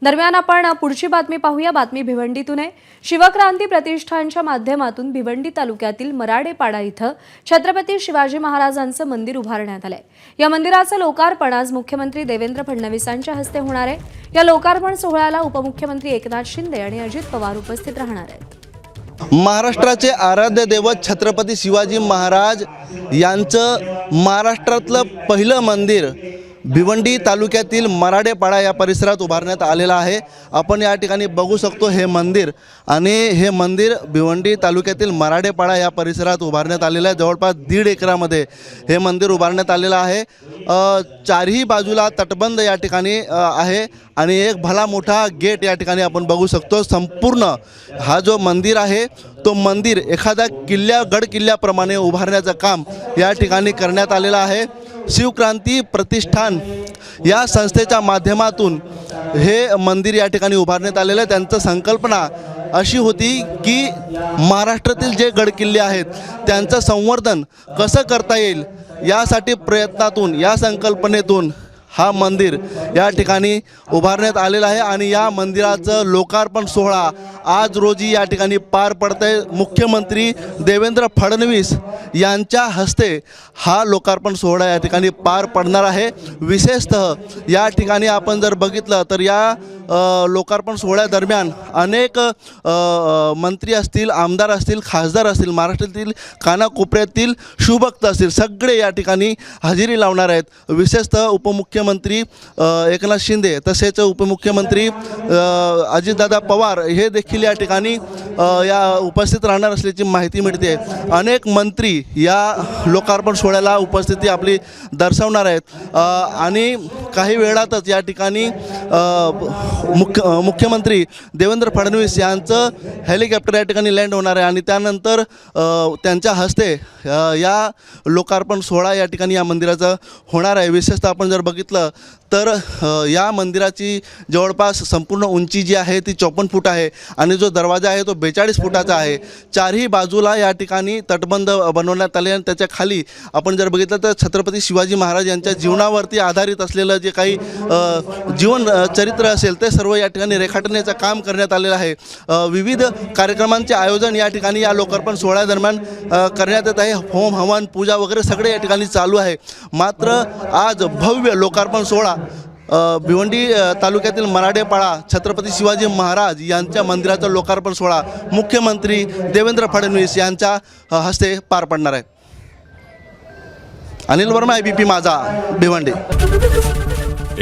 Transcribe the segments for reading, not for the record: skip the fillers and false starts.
दरम्यान आपण पुढची बातमी पाहूया। बातमी भिवंडीतून आहे। शिवक्रांती प्रतिष्ठानच्या माध्यमातून भिवंडी तालुक्यातील मराडेपाडा इथं छत्रपती शिवाजी महाराजांचं मंदिर उभारण्यात आलंय। या मंदिराचं लोकार्पण आज मुख्यमंत्री देवेंद्र फडणवीसांच्या हस्ते होणार आहे। या लोकार्पण सोहळ्याला उपमुख्यमंत्री एकनाथ शिंदे आणि अजित पवार उपस्थित राहणार आहेत। महाराष्ट्राचे आराध्य दैवत छत्रपती शिवाजी महाराज यांचं महाराष्ट्रातलं पहिलं मंदिर भिवंडी तालुक्यातील मराडेपाडा या परिसरात उभारण्यात आलेलं आहे। आपण या ठिकाणी बघू शकतो हे मंदिर, आणि हे मंदिर भिवंडी तालुक्यातील मराडेपाडा या परिसरात उभारण्यात आलेलं आहे। जवळपास 1.5 एकरामध्ये हे मंदिर उभारण्यात आलेलं आहे। चारही बाजूला तटबंद या ठिकाणी आहे आणि एक भला मोठा गेट या ठिकाणी आपण बघू शकतो। संपूर्ण हा जो मंदिर आहे तो मंदिर एखाद्या गड किल्ल्याप्रमाणे उभारण्याचं काम या ठिकाणी करण्यात आलेलं आहे। शिवक्रांती प्रतिष्ठान या संस्थेच्या माध्यमातून हे मंदिर या ठिकाणी उभारण्यात आलेलं आहे। त्यांचं संकल्पना अशी होती की महाराष्ट्रातील जे गडकिल्ले आहेत त्यांचं संवर्धन कसं करता येईल, यासाठी प्रयत्नातून या संकल्पनेतून हा मंदिर या ठिकाणी उभारण्यात आलेला आहे। आणि या मंदिराचं लोकार्पण सोहळा आज रोजी या ठिकाणी पार पडतंय। मुख्यमंत्री देवेंद्र फडणवीस यांच्या हस्ते हा लोकार्पण सोहळा या ठिकाणी पार पडणार आहे। विशेषतः या ठिकाणी आपण जर बघितलं तर या लोकार्पण सोहळ्यादरम्यान अनेक मंत्री असतील, आमदार असतील, खासदार असतील, महाराष्ट्रातील कानाकोपऱ्यातील शुभभक्त असतील, सगळे या ठिकाणी हजेरी लावणार आहेत। विशेषतः उपमुख्यमंत्री एकनाथ शिंदे तसेच उपमुख्यमंत्री अजितदादा पवार हे देखील या ठिकाणी उपस्थित राहणार असल्याची माहिती मिळते। अनेक मंत्री या लोकार्पण सोहळ्याला उपस्थिती आपली दर्शवणार आहेत आणि काही वेळातच या ठिकाणी मुख्यमंत्री देवेंद्र फडणवीस यांचं हेलिकॉप्टर या ठिकाणी लँड होणार आहे आणि त्यानंतर त्यांच्या हस्ते या लोकार्पण सोहळा या ठिकाणी या मंदिराचं होणार आहे। विशेषतः आपण जर बघितलं तर या मंदिराची जवळपास संपूर्ण उंची जी आहे ती 54 फूट आहे आणि जो दरवाजा आहे तो 42 फुटाचा आहे। चारही बाजूला या ठिकाणी तटबंद बनवण्यात आले आणि त्याच्या खाली आपण जर बघितलं तर छत्रपती शिवाजी महाराज यांच्या जीवनावरती आधारित असलेलं जे काही जीवन चरित्र असेल ते सर्व या ठिकाणी रेखाटण्याचं काम करण्यात आलेलं आहे। विविध कार्यक्रमांचे आयोजन या ठिकाणी या लोकार्पण सोहळ्यादरम्यान करण्यात येत आहे। होम हवन पूजा वगैरे सगळे या ठिकाणी चालू आहे। मात्र आज भव्य लोकार्पण सोहळा भिवंडी तालुक्यातील मराडेपाडा छत्रपती शिवाजी महाराज यांच्या मंदिराचा लोकार्पण सोहळा मुख्यमंत्री देवेंद्र फडणवीस यांच्या हस्ते पार पडणार आहे। अनिल वर्मा, एबीपी माझा, भिवंडी।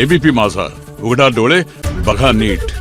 एबीपी माझा, उघडा डोळे बघा नीट।